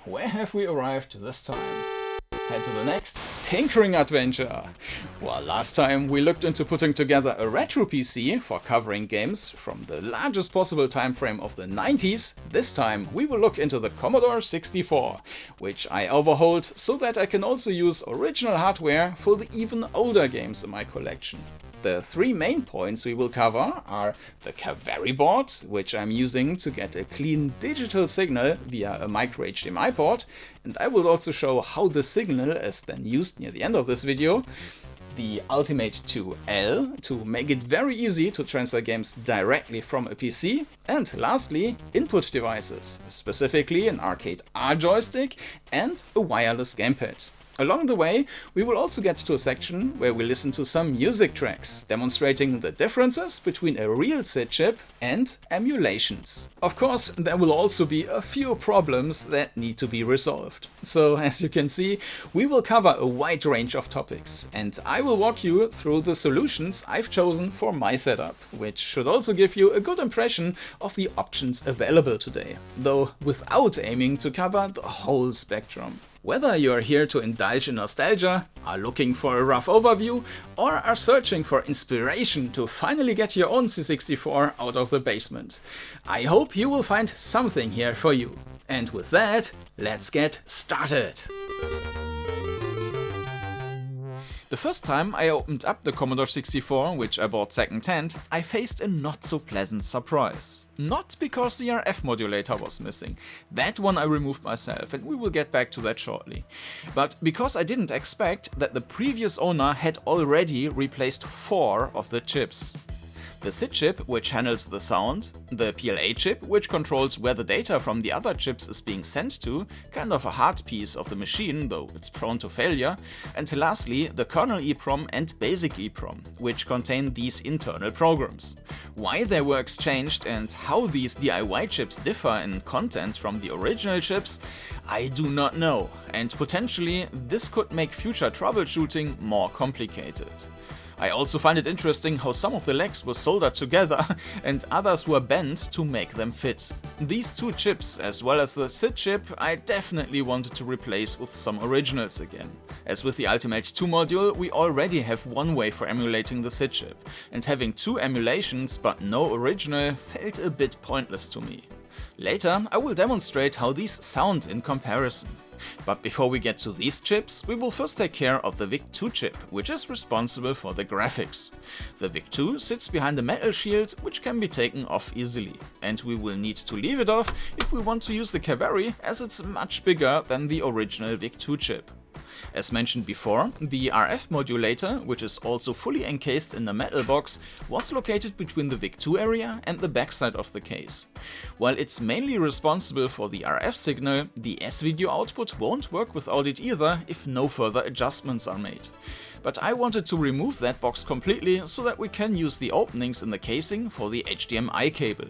where have we arrived this time? Head to the next tinkering adventure. Well, last time we looked into putting together a retro PC for covering games from the largest possible time frame of the 90s. This time we will look into the Commodore 64, which I overhauled so that I can also use original hardware for the even older games in my collection. The three main points we will cover are the Kawari board, which I'm using to get a clean digital signal via a micro HDMI port, and I will also show how the signal is then used near the end of this video. The Ultimate 2L to make it very easy to transfer games directly from a PC, and lastly, input devices, specifically an ArcadeR joystick and a wireless gamepad. Along the way, we will also get to a section where we listen to some music tracks, demonstrating the differences between a real SID chip and emulations. Of course, there will also be a few problems that need to be resolved. So, as you can see, we will cover a wide range of topics, and I will walk you through the solutions I've chosen for my setup, which should also give you a good impression of the options available today, though without aiming to cover the whole spectrum. Whether you are here to indulge in nostalgia, are looking for a rough overview, or are searching for inspiration to finally get your own C64 out of the basement, I hope you will find something here for you. And with that, let's get started! The first time I opened up the Commodore 64, which I bought second-hand, I faced a not-so-pleasant surprise. Not because the RF modulator was missing, that one I removed myself and we will get back to that shortly, but because I didn't expect that the previous owner had already replaced 4 of the chips. The SID chip, which handles the sound, the PLA chip, which controls where the data from the other chips is being sent to, kind of a hard piece of the machine, though it's prone to failure, and lastly the kernel EEPROM and basic EEPROM, which contain these internal programs. Why they were exchanged and how these DIY chips differ in content from the original chips, I do not know, and potentially this could make future troubleshooting more complicated. I also find it interesting how some of the legs were soldered together and others were bent to make them fit. These 2 chips, as well as the SID chip, I definitely wanted to replace with some originals again. As with the Ultimate 2 module, we already have one way for emulating the SID chip, and having 2 emulations but no original felt a bit pointless to me. Later, I will demonstrate how these sound in comparison. But before we get to these chips, we will first take care of the VIC-2 chip, which is responsible for the graphics. The VIC-2 sits behind a metal shield, which can be taken off easily, and we will need to leave it off if we want to use the Kawari, as it's much bigger than the original VIC-2 chip. As mentioned before, the RF modulator, which is also fully encased in the metal box, was located between the VIC-2 area and the backside of the case. While it's mainly responsible for the RF signal, the S-video output won't work without it either if no further adjustments are made. But I wanted to remove that box completely so that we can use the openings in the casing for the HDMI cable.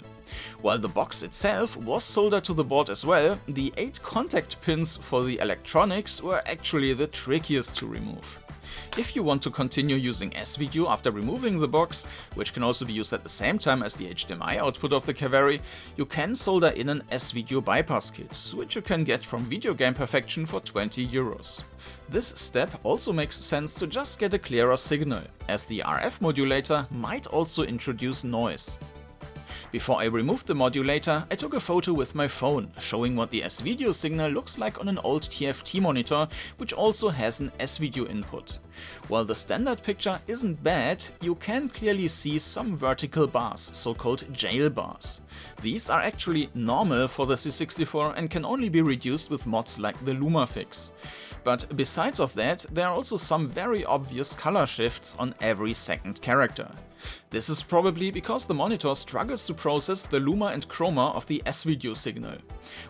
While the box itself was soldered to the board as well, the 8 contact pins for the electronics were actually the trickiest to remove. If you want to continue using S-video after removing the box, which can also be used at the same time as the HDMI output of the Kawari, you can solder in an S-video bypass kit, which you can get from Video Game Perfection for 20 €. This step also makes sense to just get a clearer signal, as the RF modulator might also introduce noise. Before I removed the modulator, I took a photo with my phone, showing what the S-video signal looks like on an old TFT monitor, which also has an S-video input. While the standard picture isn't bad, you can clearly see some vertical bars, so-called jail bars. These are actually normal for the C64 and can only be reduced with mods like the LumaFix. But besides of that, there are also some very obvious color shifts on every second character. This is probably because the monitor struggles to process the luma and chroma of the S-video signal.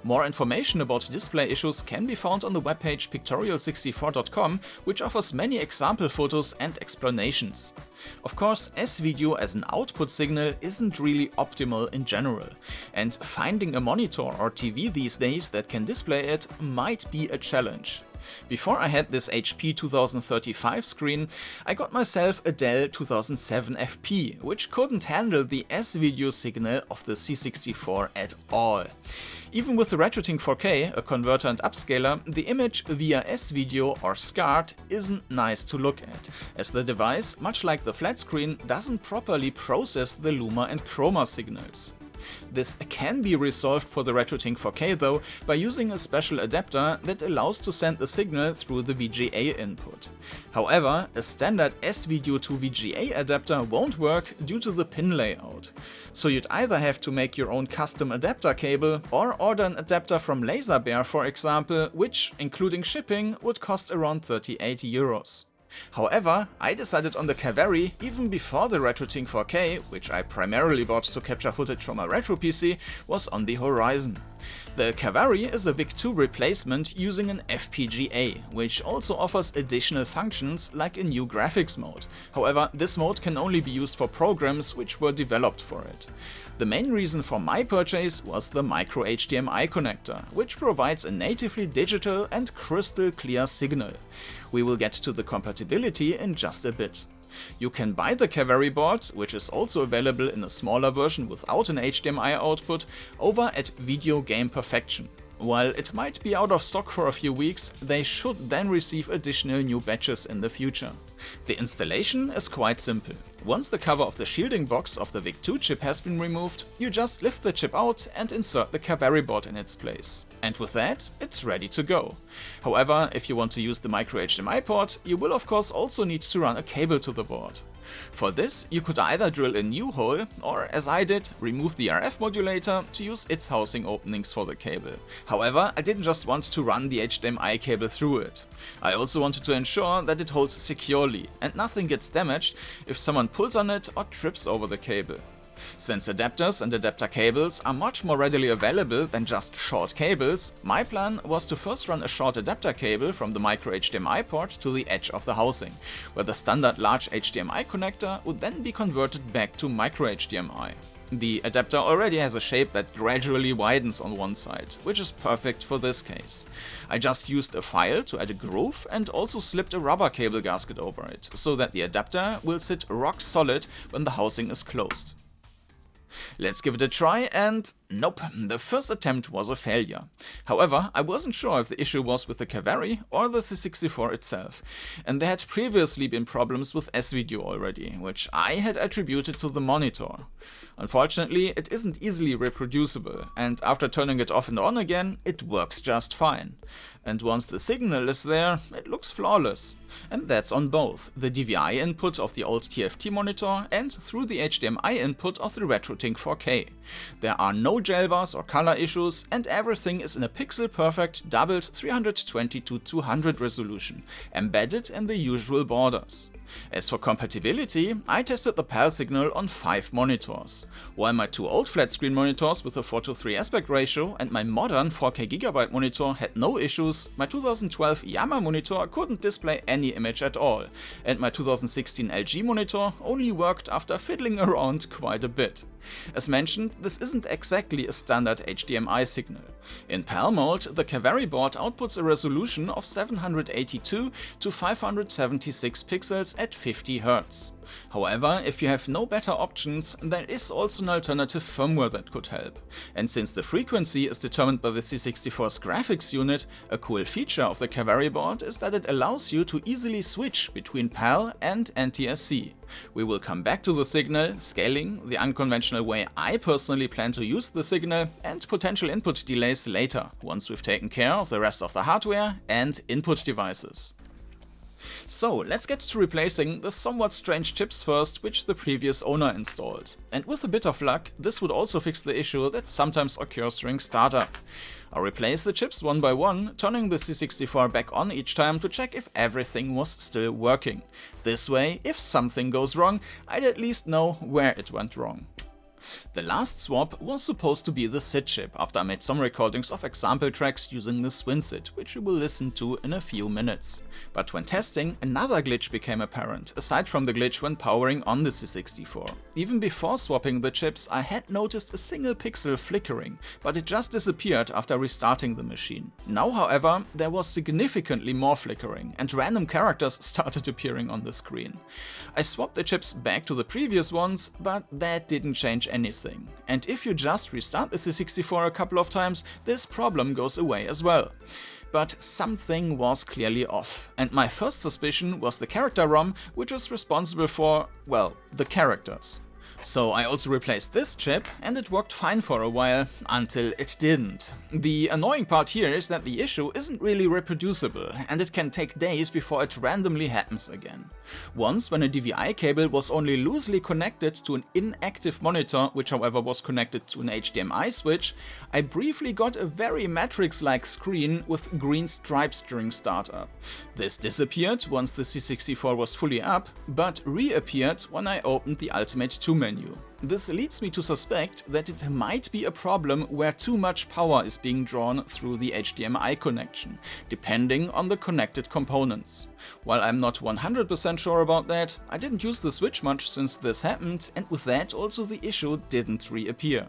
More information about display issues can be found on the webpage pictorial64.com, which offers many example photos and explanations. Of course, S-video as an output signal isn't really optimal in general, and finding a monitor or TV these days that can display it might be a challenge. Before I had this HP 2035 screen, I got myself a Dell 2007 FP, which couldn't handle the S-video signal of the C64 at all. Even with the Retrotink 4K, a converter and upscaler, the image via S-video or SCART isn't nice to look at, as the device, much like the flat screen, doesn't properly process the luma and chroma signals. This can be resolved for the Retrotink 4K though by using a special adapter that allows to send the signal through the VGA input. However, a standard S-video to VGA adapter won't work due to the pin layout. So you'd either have to make your own custom adapter cable or order an adapter from LaserBear, for example, which, including shipping, would cost around 38 euros. However, I decided on the Kawari even before the Retrotink 4K, which I primarily bought to capture footage from a retro PC, was on the horizon. The Kawari is a VIC-2 replacement using an FPGA, which also offers additional functions like a new graphics mode. However, this mode can only be used for programs which were developed for it. The main reason for my purchase was the micro HDMI connector, which provides a natively digital and crystal clear signal. We will get to the compatibility in just a bit. You can buy the Kawari board, which is also available in a smaller version without an HDMI output, over at Video Game Perfection. While it might be out of stock for a few weeks, they should then receive additional new batches in the future. The installation is quite simple. Once the cover of the shielding box of the VIC-2 chip has been removed, you just lift the chip out and insert the Kawari board in its place. And with that, it's ready to go. However, if you want to use the micro HDMI port, you will of course also need to run a cable to the board. For this, you could either drill a new hole, or as I did, remove the RF modulator to use its housing openings for the cable. However, I didn't just want to run the HDMI cable through it. I also wanted to ensure that it holds securely and nothing gets damaged if someone pulls on it or trips over the cable. Since adapters and adapter cables are much more readily available than just short cables, my plan was to first run a short adapter cable from the micro HDMI port to the edge of the housing, where the standard large HDMI connector would then be converted back to micro HDMI. The adapter already has a shape that gradually widens on one side, which is perfect for this case. I just used a file to add a groove and also slipped a rubber cable gasket over it, so that the adapter will sit rock solid when the housing is closed. Let's give it a try, and nope, the first attempt was a failure. However, I wasn't sure if the issue was with the Kawari or the C64 itself, and there had previously been problems with S-video already, which I had attributed to the monitor. Unfortunately, it isn't easily reproducible, and after turning it off and on again, it works just fine. And once the signal is there, it looks flawless. And that's on both the DVI input of the old TFT monitor and through the HDMI input of the Retrotink 4K. There are no gel bars or color issues, and everything is in a pixel-perfect doubled 320x200 resolution, embedded in the usual borders. As for compatibility, I tested the PAL signal on 5 monitors. While my 2 old flat-screen monitors with a 4:3 aspect ratio and my modern 4K GB monitor had no issues, my 2012 Yamaha monitor couldn't display any image at all, and my 2016 LG monitor only worked after fiddling around quite a bit. As mentioned, this isn't exactly a standard HDMI signal. In PAL mode, the Kawari board outputs a resolution of 782 to 576 pixels at 50 Hz. However, if you have no better options, there is also an alternative firmware that could help. And since the frequency is determined by the C64's graphics unit, a cool feature of the Kawari board is that it allows you to easily switch between PAL and NTSC. We will come back to the signal, scaling, the unconventional way I personally plan to use the signal, and potential input delays later, once we've taken care of the rest of the hardware and input devices. So let's get to replacing the somewhat strange chips first, which the previous owner installed. And with a bit of luck, this would also fix the issue that sometimes occurs during startup. I'll replace the chips one by one, turning the C64 back on each time to check if everything was still working. This way, if something goes wrong, I'd at least know where it went wrong. The last swap was supposed to be the SID chip, after I made some recordings of example tracks using the SwinSID, which we will listen to in a few minutes. But when testing, another glitch became apparent, aside from the glitch when powering on the C64. Even before swapping the chips, I had noticed a single pixel flickering, but it just disappeared after restarting the machine. Now, however, there was significantly more flickering, and random characters started appearing on the screen. I swapped the chips back to the previous ones, but that didn't change anything. And if you just restart the C64 a couple of times, this problem goes away as well. But something was clearly off, and my first suspicion was the character ROM, which is responsible for, well, the characters. So I also replaced this chip, and it worked fine for a while, until it didn't. The annoying part here is that the issue isn't really reproducible, and it can take days before it randomly happens again. Once, when a DVI cable was only loosely connected to an inactive monitor, which however was connected to an HDMI switch, I briefly got a very Matrix-like screen with green stripes during startup. This disappeared once the C64 was fully up, but reappeared when I opened the Ultimate 2 menu. This leads me to suspect that it might be a problem where too much power is being drawn through the HDMI connection, depending on the connected components. While I'm not 100% sure about that, I didn't use the switch much since this happened, and with that also the issue didn't reappear.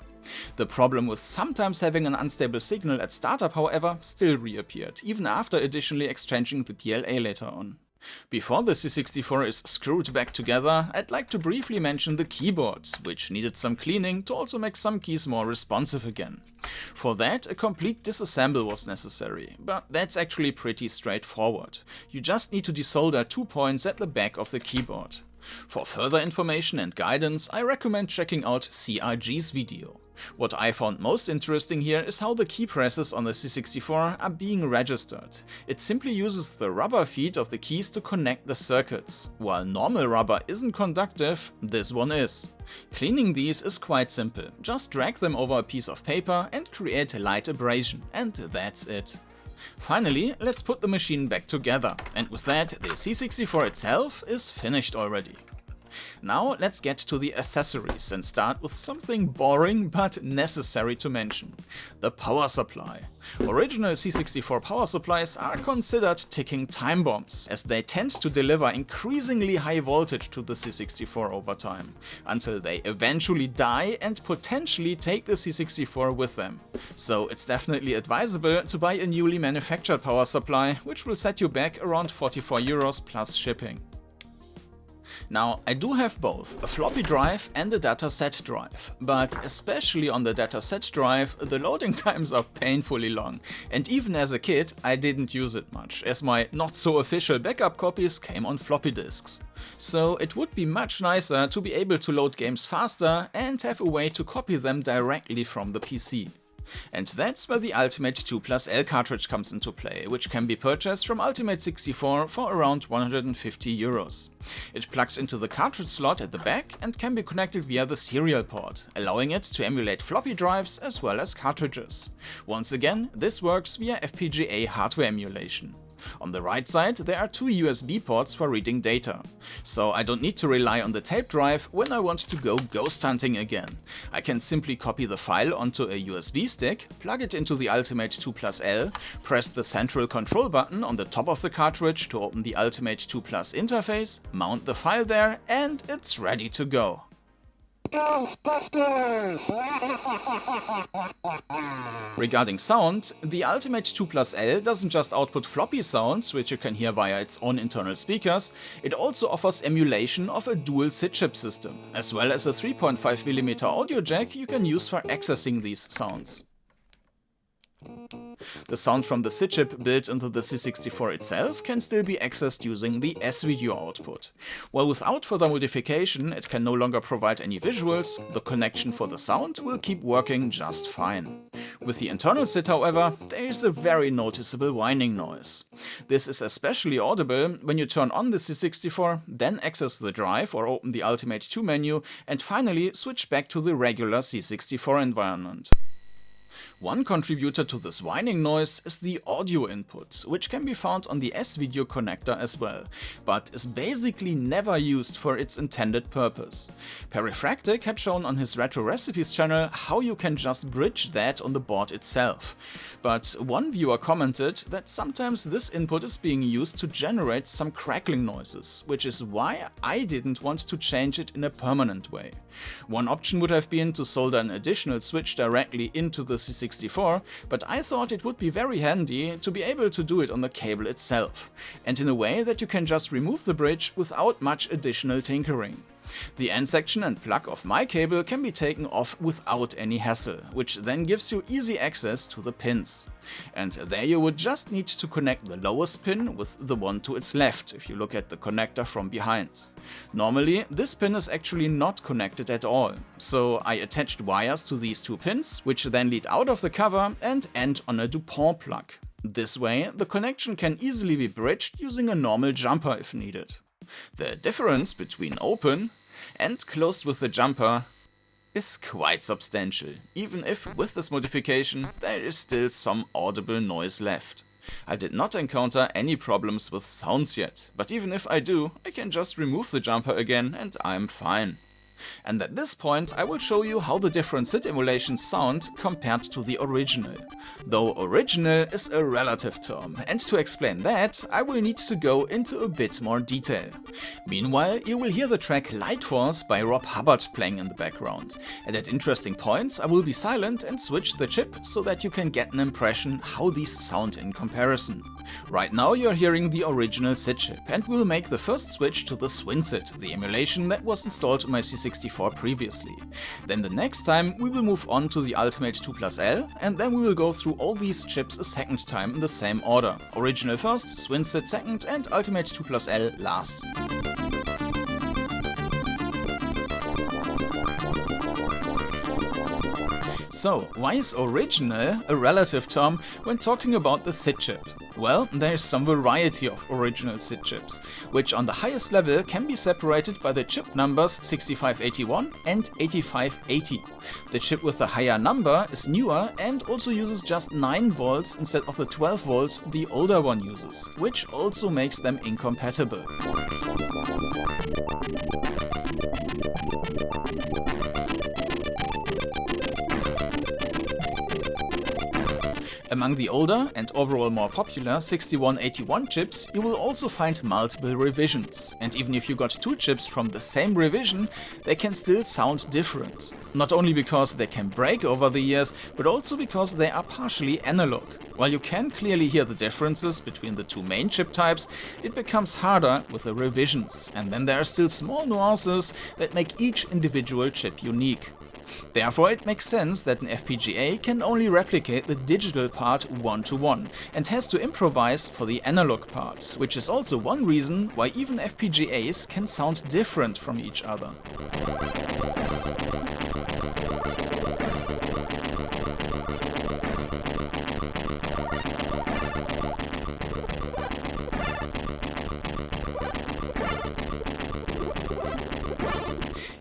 The problem with sometimes having an unstable signal at startup, however, still reappeared, even after additionally exchanging the PLA later on. Before the C64 is screwed back together, I'd like to briefly mention the keyboard, which needed some cleaning to also make some keys more responsive again. For that, a complete disassemble was necessary, but that's actually pretty straightforward. You just need to desolder 2 points at the back of the keyboard. For further information and guidance, I recommend checking out CRG's video. What I found most interesting here is how the key presses on the C64 are being registered. It simply uses the rubber feet of the keys to connect the circuits. While normal rubber isn't conductive, this one is. Cleaning these is quite simple. Just drag them over a piece of paper and create a light abrasion, and that's it. Finally, let's put the machine back together, and with that, the C64 itself is finished already. Now let's get to the accessories and start with something boring but necessary to mention: the power supply. Original C64 power supplies are considered ticking time bombs, as they tend to deliver increasingly high voltage to the C64 over time, until they eventually die and potentially take the C64 with them. So it's definitely advisable to buy a newly manufactured power supply, which will set you back around €44 plus shipping. Now, I do have both a floppy drive and a dataset drive, but especially on the dataset drive, the loading times are painfully long, and even as a kid I didn't use it much, as my not-so-official backup copies came on floppy disks. So it would be much nicer to be able to load games faster and have a way to copy them directly from the PC. And that's where the Ultimate 2+L cartridge comes into play, which can be purchased from Ultimate 64 for around €150. It plugs into the cartridge slot at the back and can be connected via the serial port, allowing it to emulate floppy drives as well as cartridges. Once again, this works via FPGA hardware emulation. On the right side, there are 2 USB ports for reading data, so I don't need to rely on the tape drive when I want to go ghost hunting again. I can simply copy the file onto a USB stick, plug it into the Ultimate 2+L, press the central control button on the top of the cartridge to open the Ultimate 2+ interface, mount the file there, and it's ready to go. Ghostbusters! Regarding sound, the Ultimate 2+L doesn't just output floppy sounds, which you can hear via its own internal speakers, it also offers emulation of a dual SID chip system, as well as a 3.5mm audio jack you can use for accessing these sounds. The sound from the SID chip built into the C64 itself can still be accessed using the S-video output. While without further modification it can no longer provide any visuals, the connection for the sound will keep working just fine. With the internal SID, however, there is a very noticeable whining noise. This is especially audible when you turn on the C64, then access the drive or open the Ultimate 2 menu, and finally switch back to the regular C64 environment. One contributor to this whining noise is the audio input, which can be found on the S-Video connector as well, but is basically never used for its intended purpose. Perifractic had shown on his Retro Recipes channel how you can just bridge that on the board itself. But one viewer commented that sometimes this input is being used to generate some crackling noises, which is why I didn't want to change it in a permanent way. One option would have been to solder an additional switch directly into the C64, but I thought it would be very handy to be able to do it on the cable itself, and in a way that you can just remove the bridge without much additional tinkering. The end section and plug of my cable can be taken off without any hassle, which then gives you easy access to the pins. And there you would just need to connect the lowest pin with the one to its left, if you look at the connector from behind. Normally, this pin is actually not connected at all, so I attached wires to these two pins, which then lead out of the cover and end on a DuPont plug. This way, the connection can easily be bridged using a normal jumper if needed. The difference between open and closed with the jumper is quite substantial, even if with this modification there is still some audible noise left. I did not encounter any problems with sounds yet, but even if I do, I can just remove the jumper again and I'm fine. And at this point I will show you how the different SID emulations sound compared to the original. Though original is a relative term, and to explain that I will need to go into a bit more detail. Meanwhile, you will hear the track Light Force by Rob Hubbard playing in the background, and at interesting points I will be silent and switch the chip so that you can get an impression how these sound in comparison. Right now you are hearing the original SID chip, and we will make the first switch to the SwinSID, the emulation that was installed on my C64 previously. Then the next time we will move on to the Ultimate 2+L, and then we will go through all these chips a second time in the same order. Original first, SwinSID second, and Ultimate 2+L last. So, why is original a relative term when talking about the SID chip? Well, there's some variety of original SID chips, which on the highest level can be separated by the chip numbers 6581 and 8580. The chip with the higher number is newer and also uses just 9 volts instead of the 12 volts the older one uses, which also makes them incompatible. Among the older and overall more popular 6181 chips, you will also find multiple revisions, and even if you got 2 chips from the same revision, they can still sound different. Not only because they can break over the years, but also because they are partially analog. While you can clearly hear the differences between the two main chip types, it becomes harder with the revisions, and then there are still small nuances that make each individual chip unique. Therefore, it makes sense that an FPGA can only replicate the digital part one-to-one and has to improvise for the analog part, which is also one reason why even FPGAs can sound different from each other.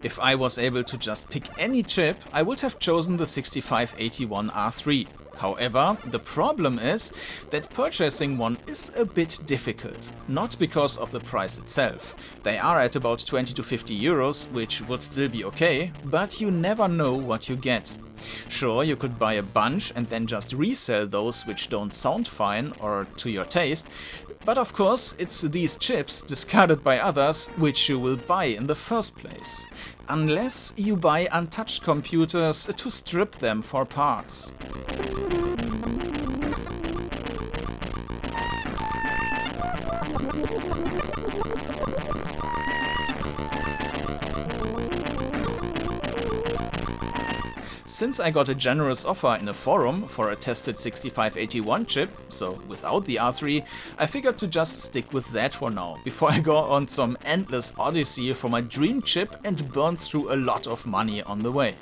If I was able to just pick any chip, I would have chosen the 6581R3. However, the problem is that purchasing one is a bit difficult. Not because of the price itself. They are at about 20 to 50 euros, which would still be okay, but you never know what you get. Sure, you could buy a bunch and then just resell those which don't sound fine or to your taste, but of course it's these chips discarded by others which you will buy in the first place. Unless you buy untouched computers to strip them for parts. Since I got a generous offer in a forum for a tested 6581 chip, so without the R3, I figured to just stick with that for now, before I go on some endless odyssey for my dream chip and burn through a lot of money on the way.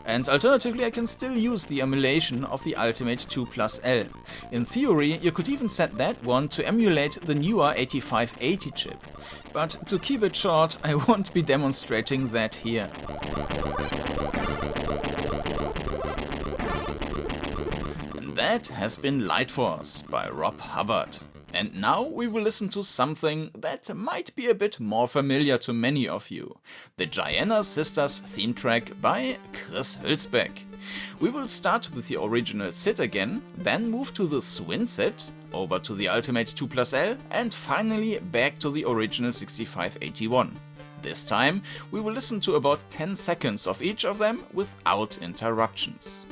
And alternatively, I can still use the emulation of the Ultimate 2+L. In theory, you could even set that one to emulate the newer 8580 chip. But to keep it short, I won't be demonstrating that here. That has been Light Force by Rob Hubbard. And now we will listen to something that might be a bit more familiar to many of you. The Gianna Sisters theme track by Chris Hülsbeck. We will start with the original SID again, then move to the SwinSID, over to the Ultimate 2+L, and finally back to the original 6581. This time we will listen to about 10 seconds of each of them without interruptions.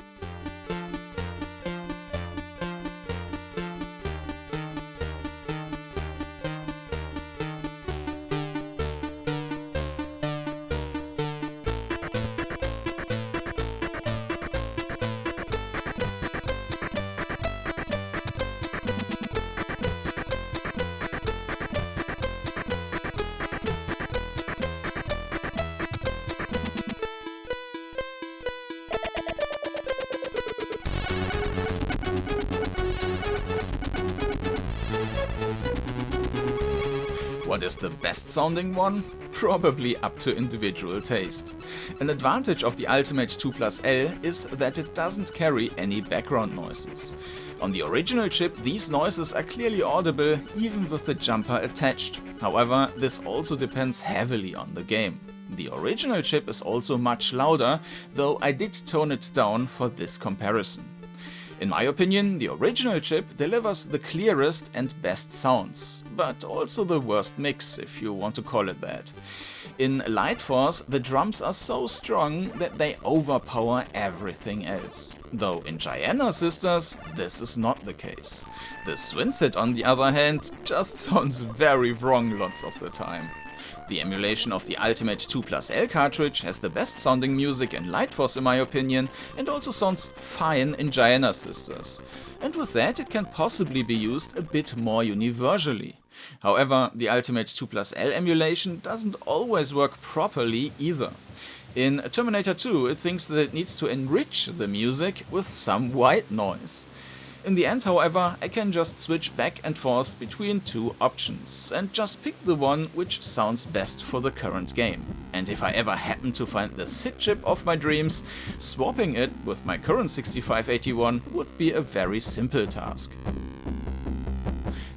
What is the best sounding one? Probably up to individual taste. An advantage of the Ultimate 2+L is that it doesn't carry any background noises. On the original chip, these noises are clearly audible even with the jumper attached. However, this also depends heavily on the game. The original chip is also much louder, though I did tone it down for this comparison. In my opinion, the original chip delivers the clearest and best sounds, but also the worst mix, if you want to call it that. In Light Force, the drums are so strong that they overpower everything else. Though in Gianna Sisters, this is not the case. The SwinSID, on the other hand, just sounds very wrong lots of the time. The emulation of the Ultimate 2+L cartridge has the best sounding music in Light Force in my opinion, and also sounds fine in Gianna Sisters. And with that it can possibly be used a bit more universally. However, the Ultimate 2+L emulation doesn't always work properly either. In Terminator 2 it thinks that it needs to enrich the music with some white noise. In the end, however, I can just switch back and forth between two options and just pick the one which sounds best for the current game. And if I ever happen to find the SID chip of my dreams, swapping it with my current 6581 would be a very simple task.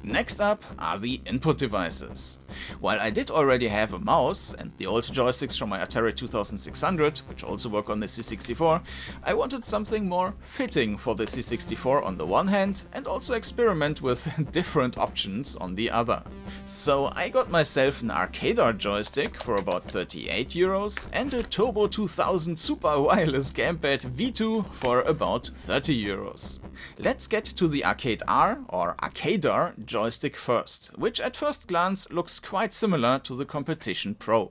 Next up are the input devices. While I did already have a mouse and the old joysticks from my Atari 2600, which also work on the C64, I wanted something more fitting for the C64 on the one hand and also experiment with different options on the other. So I got myself an ArcadeR joystick for about 38 euros and a Turbo 2000 Super Wireless Gamepad V2 for about 30 euros. Let's get to the ArcadeR or ArcadeR joystick first, which at first glance looks quite similar to the Competition Pro.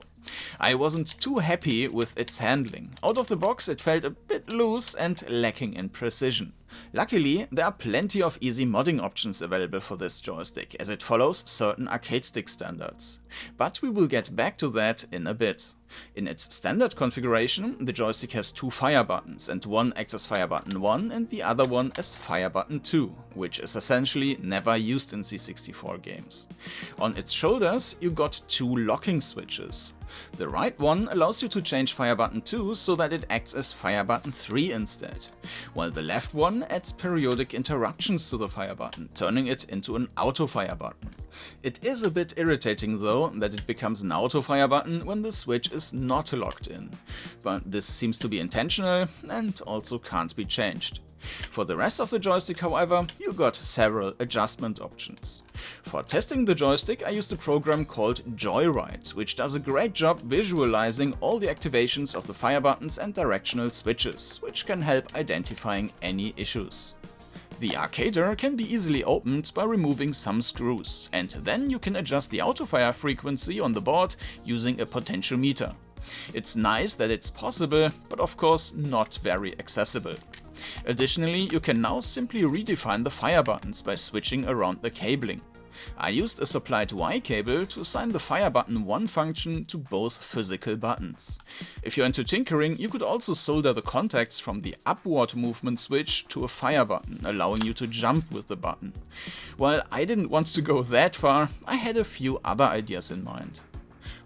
I wasn't too happy with its handling. Out of the box it felt a bit loose and lacking in precision. Luckily, there are plenty of easy modding options available for this joystick, as it follows certain arcade stick standards. But we will get back to that in a bit. In its standard configuration, the joystick has two fire buttons, and one acts as fire button 1 and the other one as fire button 2, which is essentially never used in C64 games. On its shoulders you got two locking switches. The right one allows you to change fire button 2 so that it acts as fire button 3 instead, while the left one adds periodic interruptions to the fire button, turning it into an auto fire button. It is a bit irritating though that it becomes an auto fire button when the switch is not locked in, but this seems to be intentional and also can't be changed. For the rest of the joystick, however, you got several adjustment options. For testing the joystick I used a program called Joyride, which does a great job visualizing all the activations of the fire buttons and directional switches, which can help identifying any issues. The ArcadeR can be easily opened by removing some screws, and then you can adjust the autofire frequency on the board using a potentiometer. It's nice that it's possible, but of course not very accessible. Additionally, you can now simply redefine the fire buttons by switching around the cabling. I used a supplied Y cable to assign the fire button 1 function to both physical buttons. If you're into tinkering, you could also solder the contacts from the upward movement switch to a fire button, allowing you to jump with the button. While I didn't want to go that far, I had a few other ideas in mind.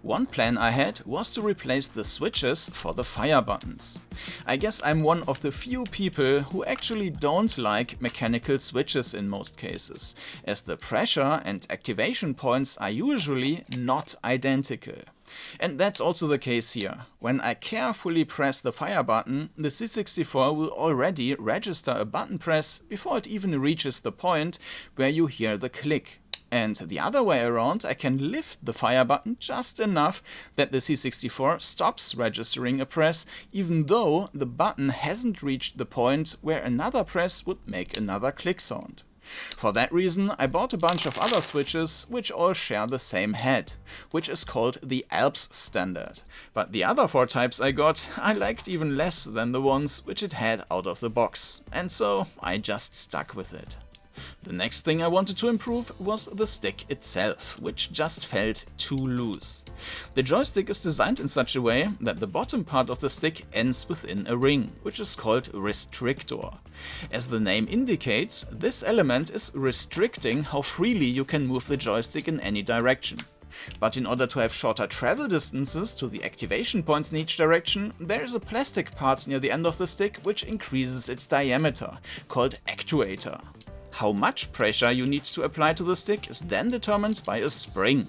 One plan I had was to replace the switches for the fire buttons. I guess I'm one of the few people who actually don't like mechanical switches in most cases, as the pressure and activation points are usually not identical. And that's also the case here. When I carefully press the fire button, the C64 will already register a button press before it even reaches the point where you hear the click. And the other way around, I can lift the fire button just enough that the C64 stops registering a press, even though the button hasn't reached the point where another press would make another click sound. For that reason, I bought a bunch of other switches which all share the same head, which is called the ALPS standard. But the other 4 types I got I liked even less than the ones which it had out of the box, and so I just stuck with it. The next thing I wanted to improve was the stick itself, which just felt too loose. The joystick is designed in such a way that the bottom part of the stick ends within a ring, which is called restrictor. As the name indicates, this element is restricting how freely you can move the joystick in any direction. But in order to have shorter travel distances to the activation points in each direction, there is a plastic part near the end of the stick which increases its diameter, called actuator. How much pressure you need to apply to the stick is then determined by a spring.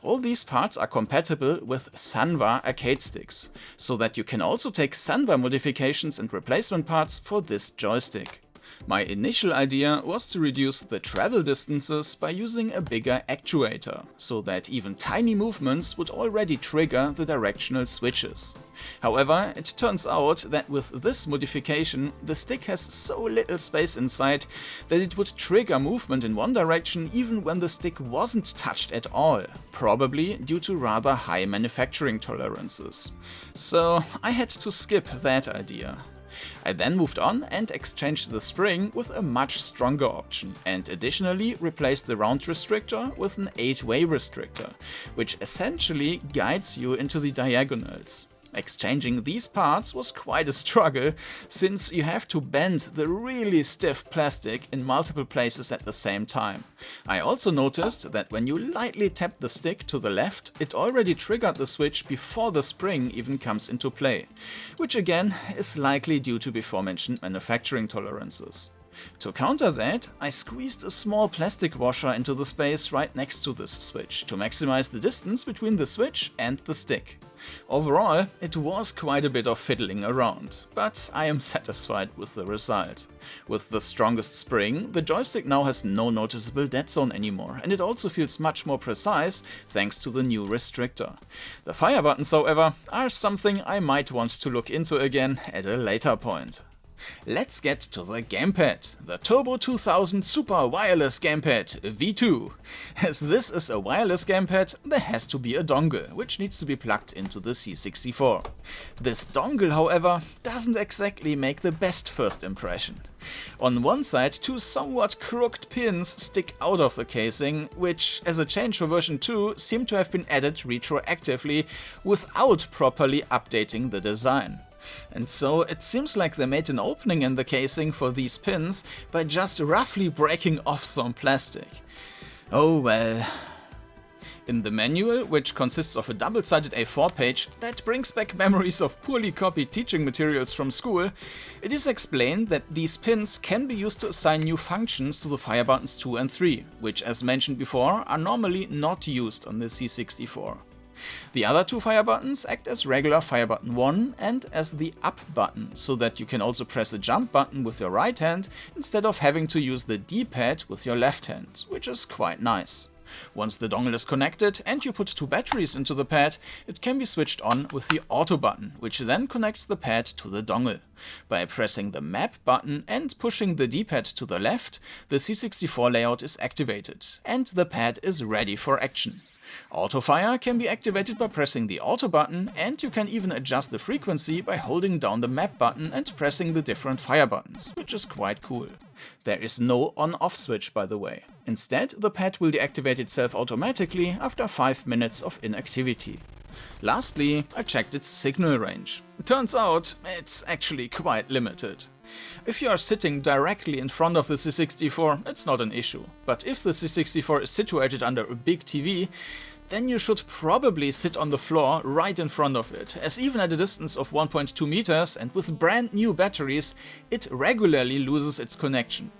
All these parts are compatible with Sanwa arcade sticks, so that you can also take Sanwa modifications and replacement parts for this joystick. My initial idea was to reduce the travel distances by using a bigger actuator, so that even tiny movements would already trigger the directional switches. However, it turns out that with this modification, the stick has so little space inside that it would trigger movement in one direction even when the stick wasn't touched at all, probably due to rather high manufacturing tolerances. So I had to skip that idea. I then moved on and exchanged the spring with a much stronger option, and additionally replaced the round restrictor with an 8-way restrictor, which essentially guides you into the diagonals. Exchanging these parts was quite a struggle, since you have to bend the really stiff plastic in multiple places at the same time. I also noticed that when you lightly tap the stick to the left, it already triggered the switch before the spring even comes into play, which again is likely due to before mentioned manufacturing tolerances. To counter that, I squeezed a small plastic washer into the space right next to this switch to maximize the distance between the switch and the stick. Overall, it was quite a bit of fiddling around, but I am satisfied with the result. With the strongest spring, the joystick now has no noticeable dead zone anymore, and it also feels much more precise thanks to the new restrictor. The fire buttons, however, are something I might want to look into again at a later point. Let's get to the gamepad, the Turbo 2000 Super Wireless Gamepad V2. As this is a wireless gamepad, there has to be a dongle, which needs to be plugged into the C64. This dongle, however, doesn't exactly make the best first impression. On one side, 2 somewhat crooked pins stick out of the casing, which, as a change for version 2, seem to have been added retroactively without properly updating the design. And so it seems like they made an opening in the casing for these pins by just roughly breaking off some plastic. Oh well. In the manual, which consists of a double-sided A4 page that brings back memories of poorly copied teaching materials from school, it is explained that these pins can be used to assign new functions to the fire buttons 2 and 3, which, as mentioned before, are normally not used on the C64. The other 2 fire buttons act as regular fire button 1 and as the up button, so that you can also press a jump button with your right hand instead of having to use the D-pad with your left hand, which is quite nice. Once the dongle is connected and you put 2 batteries into the pad, it can be switched on with the auto button, which then connects the pad to the dongle. By pressing the map button and pushing the D-pad to the left, the C64 layout is activated and the pad is ready for action. Autofire can be activated by pressing the auto button, and you can even adjust the frequency by holding down the map button and pressing the different fire buttons, which is quite cool. There is no on-off switch, by the way. Instead, the pad will deactivate itself automatically after 5 minutes of inactivity. Lastly, I checked its signal range. Turns out, it's actually quite limited. If you are sitting directly in front of the C64, it's not an issue, but if the C64 is situated under a big TV, then you should probably sit on the floor right in front of it, as even at a distance of 1.2 meters and with brand new batteries, it regularly loses its connection.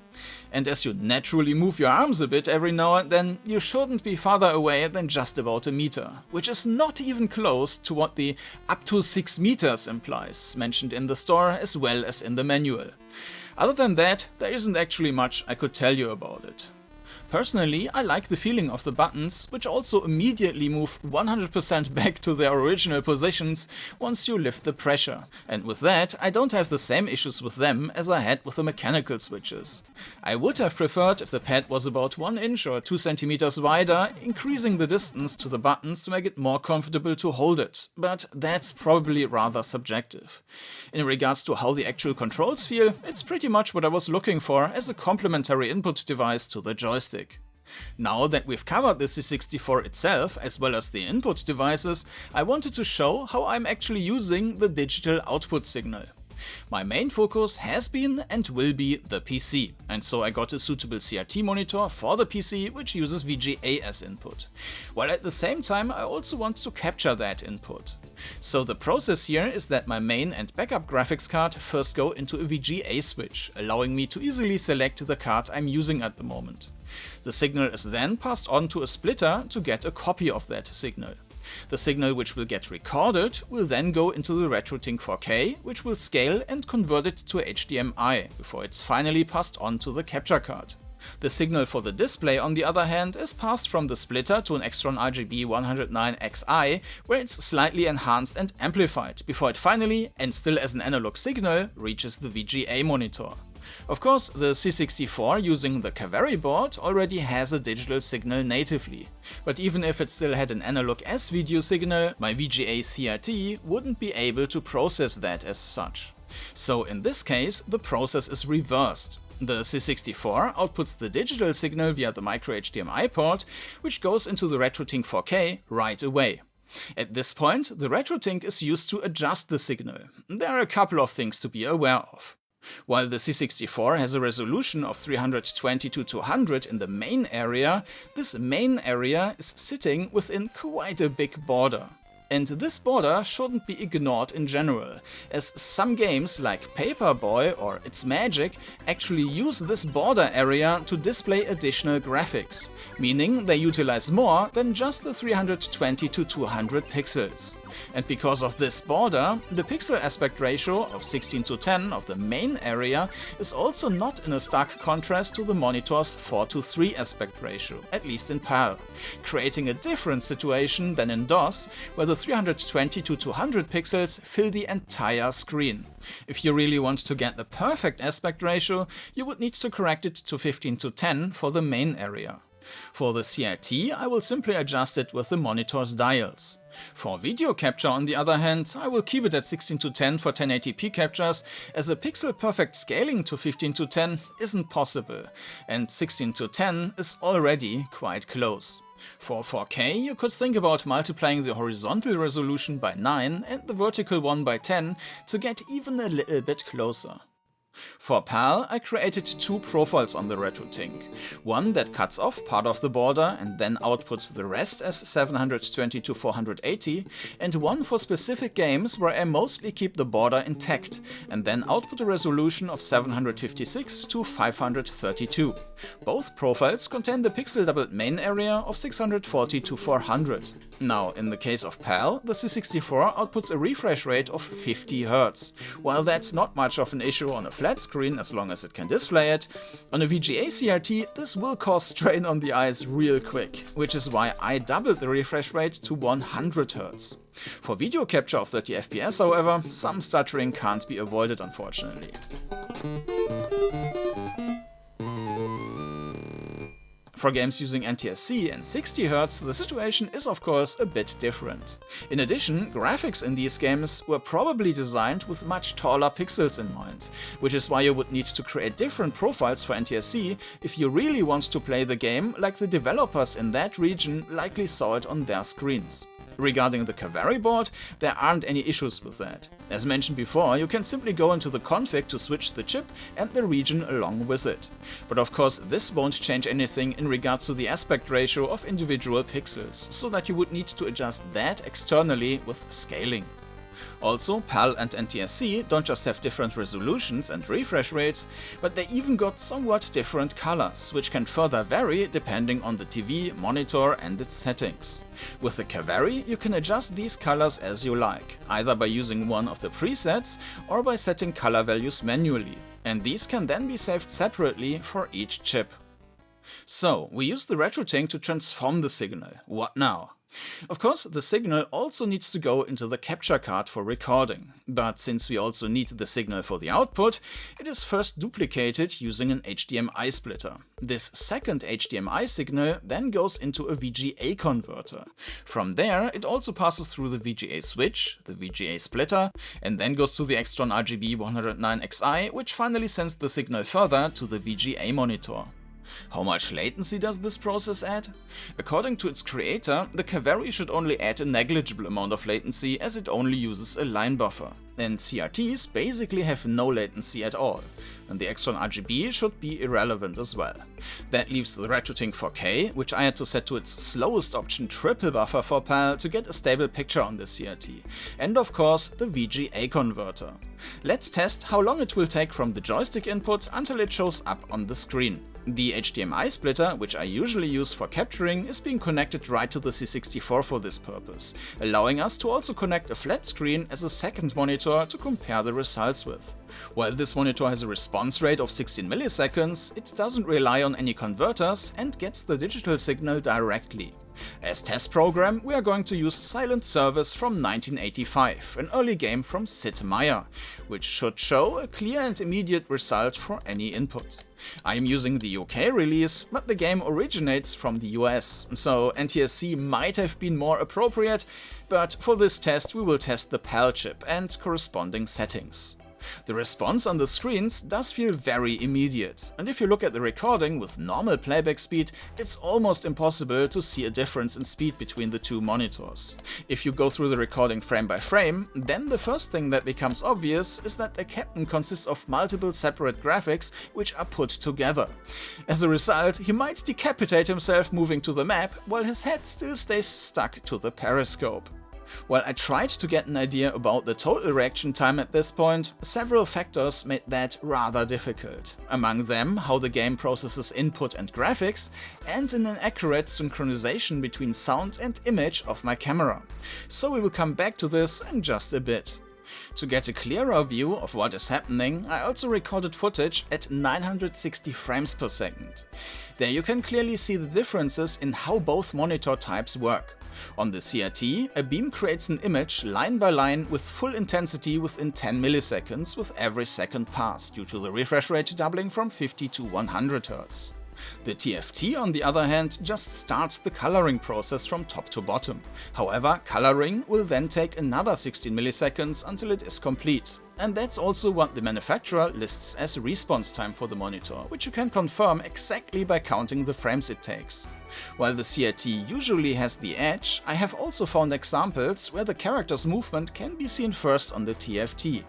And as you naturally move your arms a bit every now and then, you shouldn't be farther away than just about a meter, which is not even close to what the up to 6 meters implies, mentioned in the store as well as in the manual. Other than that, there isn't actually much I could tell you about it. Personally, I like the feeling of the buttons, which also immediately move 100% back to their original positions once you lift the pressure. And with that, I don't have the same issues with them as I had with the mechanical switches. I would have preferred if the pad was about 1 inch or 2 centimeters wider, increasing the distance to the buttons to make it more comfortable to hold it, but that's probably rather subjective. In regards to how the actual controls feel, it's pretty much what I was looking for as a complementary input device to the joystick. Now that we've covered the C64 itself, as well as the input devices, I wanted to show how I'm actually using the digital output signal. My main focus has been and will be the PC, and so I got a suitable CRT monitor for the PC which uses VGA as input, while at the same time I also want to capture that input. So the process here is that my main and backup graphics card first go into a VGA switch, allowing me to easily select the card I'm using at the moment. The signal is then passed on to a splitter to get a copy of that signal. The signal which will get recorded will then go into the Retrotink 4K, which will scale and convert it to HDMI before it's finally passed on to the capture card. The signal for the display, on the other hand, is passed from the splitter to an Extron RGB 109Xi, where it's slightly enhanced and amplified, before it finally, and still as an analog signal, reaches the VGA monitor. Of course, the C64 using the Kawari board already has a digital signal natively, but even if it still had an analog S-video signal, my VGA-CRT wouldn't be able to process that as such. So in this case, the process is reversed. The C64 outputs the digital signal via the micro HDMI port, which goes into the Retrotink 4K right away. At this point, the Retrotink is used to adjust the signal. There are a couple of things to be aware of. While the C64 has a resolution of 320x200 in the main area, this main area is sitting within quite a big border. And this border shouldn't be ignored in general, as some games like Paperboy or It's Magic actually use this border area to display additional graphics, meaning they utilize more than just the 320x200 pixels. And because of this border, the pixel aspect ratio of 16:10 of the main area is also not in a stark contrast to the monitor's 4:3 aspect ratio, at least in PAL, creating a different situation than in DOS, where the 320x200 pixels fill the entire screen. If you really want to get the perfect aspect ratio, you would need to correct it to 15:10 for the main area. For the CRT, I will simply adjust it with the monitor's dials. For video capture, on the other hand, I will keep it at 16:10 for 1080p captures, as a pixel-perfect scaling to 15:10 isn't possible, and 16:10 is already quite close. For 4K, you could think about multiplying the horizontal resolution by 9 and the vertical one by 10 to get even a little bit closer. For PAL, I created two profiles on the Retrotink. One that cuts off part of the border and then outputs the rest as 720x480, and one for specific games where I mostly keep the border intact and then output a resolution of 756x532. Both profiles contain the pixel-doubled main area of 640x400. Now, in the case of PAL, the C64 outputs a refresh rate of 50 Hz. While that's not much of an issue on a flat screen as long as it can display it, on a VGA-CRT this will cause strain on the eyes real quick, which is why I doubled the refresh rate to 100 Hz. For video capture of 30 FPS, however, some stuttering can't be avoided, unfortunately. For games using NTSC and 60 Hz, the situation is of course a bit different. In addition, graphics in these games were probably designed with much taller pixels in mind, which is why you would need to create different profiles for NTSC if you really want to play the game like the developers in that region likely saw it on their screens. Regarding the Kawari board, there aren't any issues with that. As mentioned before, you can simply go into the config to switch the chip and the region along with it. But of course, this won't change anything in regards to the aspect ratio of individual pixels, so that you would need to adjust that externally with scaling. Also, PAL and NTSC don't just have different resolutions and refresh rates, but they even got somewhat different colors, which can further vary depending on the TV, monitor and its settings. With the Kawari, you can adjust these colors as you like, either by using one of the presets or by setting color values manually, and these can then be saved separately for each chip. So, we use the Retrotink to transform the signal. What now? Of course, the signal also needs to go into the capture card for recording, but since we also need the signal for the output, it is first duplicated using an HDMI splitter. This second HDMI signal then goes into a VGA converter. From there, it also passes through the VGA switch, the VGA splitter, and then goes to the Extron RGB 109Xi, which finally sends the signal further to the VGA monitor. How much latency does this process add? According to its creator, the Kawari should only add a negligible amount of latency as it only uses a line buffer. And CRTs basically have no latency at all, and the Extron RGB should be irrelevant as well. That leaves the Retrotink 4K, which I had to set to its slowest option triple buffer for PAL to get a stable picture on the CRT, and of course the VGA converter. Let's test how long it will take from the joystick input until it shows up on the screen. The HDMI splitter, which I usually use for capturing, is being connected right to the C64 for this purpose, allowing us to also connect a flat screen as a second monitor to compare the results with. While this monitor has a response rate of 16 milliseconds, it doesn't rely on any converters and gets the digital signal directly. As test program, we are going to use Silent Service from 1985, an early game from Sid Meier, which should show a clear and immediate result for any input. I am using the UK release, but the game originates from the US, so NTSC might have been more appropriate, but for this test we will test the PAL chip and corresponding settings. The response on the screens does feel very immediate, and if you look at the recording with normal playback speed, it's almost impossible to see a difference in speed between the two monitors. If you go through the recording frame by frame, then the first thing that becomes obvious is that the captain consists of multiple separate graphics which are put together. As a result, he might decapitate himself moving to the map, while his head still stays stuck to the periscope. While I tried to get an idea about the total reaction time at this point, several factors made that rather difficult. Among them, how the game processes input and graphics, and an inaccurate synchronization between sound and image of my camera. So we will come back to this in just a bit. To get a clearer view of what is happening, I also recorded footage at 960 frames per second. There you can clearly see the differences in how both monitor types work. On the CRT, a beam creates an image line by line with full intensity within 10 milliseconds with every second pass, due to the refresh rate doubling from 50 to 100 Hz. The TFT, on the other hand, just starts the coloring process from top to bottom. However, coloring will then take another 16 milliseconds until it is complete. And that's also what the manufacturer lists as response time for the monitor, which you can confirm exactly by counting the frames it takes. While the CRT usually has the edge, I have also found examples where the character's movement can be seen first on the TFT.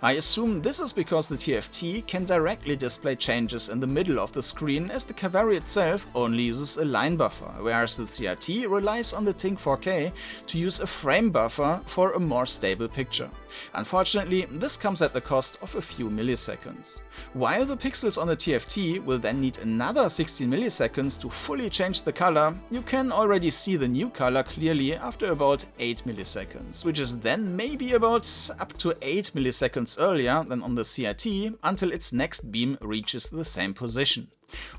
I assume this is because the TFT can directly display changes in the middle of the screen, as the Kawari itself only uses a line buffer, whereas the CRT relies on the Tink 4K to use a frame buffer for a more stable picture. Unfortunately, this comes at the cost of a few milliseconds. While the pixels on the TFT will then need another 16 milliseconds to fully change the color, you can already see the new color clearly after about 8 milliseconds, which is then maybe about up to 8 milliseconds earlier than on the CRT until its next beam reaches the same position.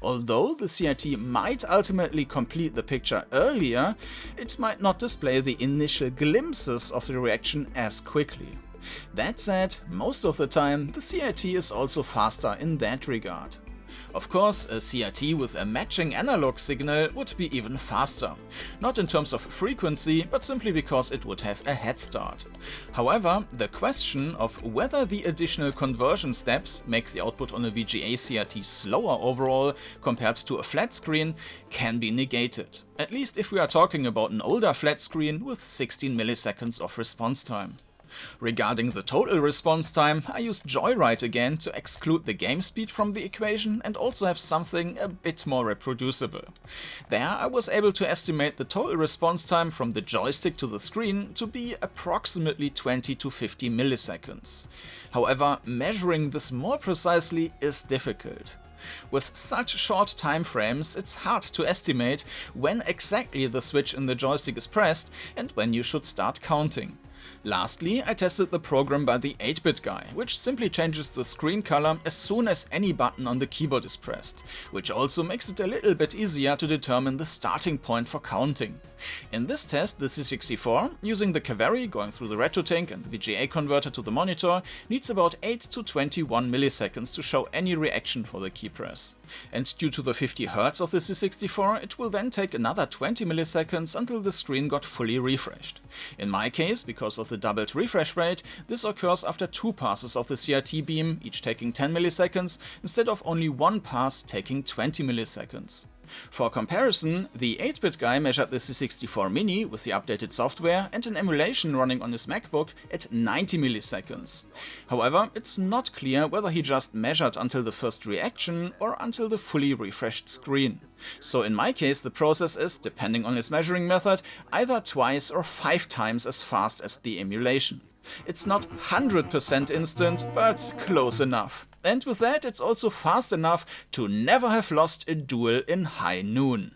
Although the CRT might ultimately complete the picture earlier, it might not display the initial glimpses of the reaction as quickly. That said, most of the time the CRT is also faster in that regard. Of course, a CRT with a matching analog signal would be even faster. Not in terms of frequency, but simply because it would have a head start. However, the question of whether the additional conversion steps make the output on a VGA-CRT slower overall compared to a flat screen can be negated. At least if we are talking about an older flat screen with 16 milliseconds of response time. Regarding the total response time, I used Joyride again to exclude the game speed from the equation and also have something a bit more reproducible. There I was able to estimate the total response time from the joystick to the screen to be approximately 20 to 50 milliseconds. However, measuring this more precisely is difficult. With such short time frames, it's hard to estimate when exactly the switch in the joystick is pressed and when you should start counting. Lastly, I tested the program by the 8-bit guy, which simply changes the screen color as soon as any button on the keyboard is pressed, which also makes it a little bit easier to determine the starting point for counting. In this test, the C64, using the Kawari going through the Retrotink and the VGA converter to the monitor, needs about 8 to 21 milliseconds to show any reaction for the key press. And due to the 50 Hz of the C64, it will then take another 20 milliseconds until the screen got fully refreshed. In my case, because of the doubled refresh rate, this occurs after 2 passes of the CRT beam, each taking 10 milliseconds, instead of only 1 pass taking 20 milliseconds. For comparison, the 8-bit guy measured the C64 Mini with the updated software and an emulation running on his MacBook at 90 milliseconds. However, it's not clear whether he just measured until the first reaction or until the fully refreshed screen. So in my case, the process is, depending on his measuring method, either twice or 5 times as fast as the emulation. It's not 100% instant, but close enough. And with that, it's also fast enough to never have lost a duel in high noon.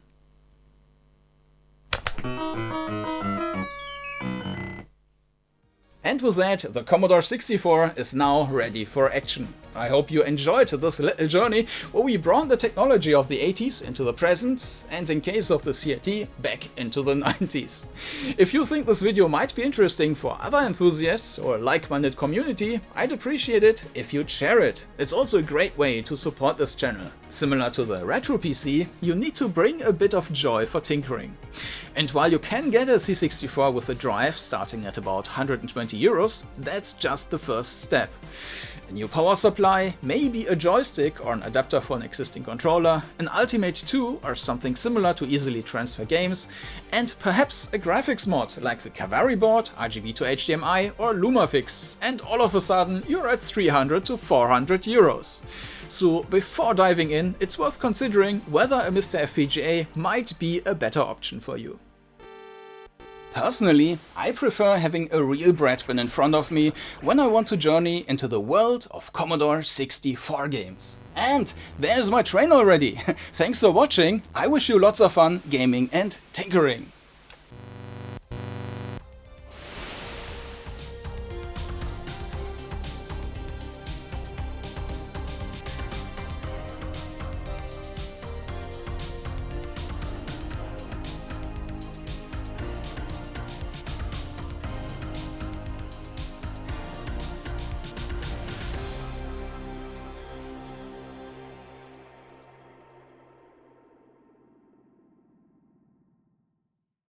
And with that, the Commodore 64 is now ready for action. I hope you enjoyed this little journey where we brought the technology of the 80s into the present and, in case of the CRT, back into the 90s. If you think this video might be interesting for other enthusiasts or like-minded community, I'd appreciate it if you'd share it. It's also a great way to support this channel. Similar to the Retro PC, you need to bring a bit of joy for tinkering. And while you can get a C64 with a drive starting at about 120 euros, that's just the first step. A new power supply, maybe a joystick or an adapter for an existing controller, an Ultimate 2 or something similar to easily transfer games, and perhaps a graphics mod like the Kawari board, RGB to HDMI or Lumafix, and all of a sudden you're at 300 to 400 euros. So before diving in, it's worth considering whether a Mr. FPGA might be a better option for you. Personally, I prefer having a real breadbin in front of me when I want to journey into the world of Commodore 64 games. And there's my train already! Thanks for watching, I wish you lots of fun gaming and tinkering!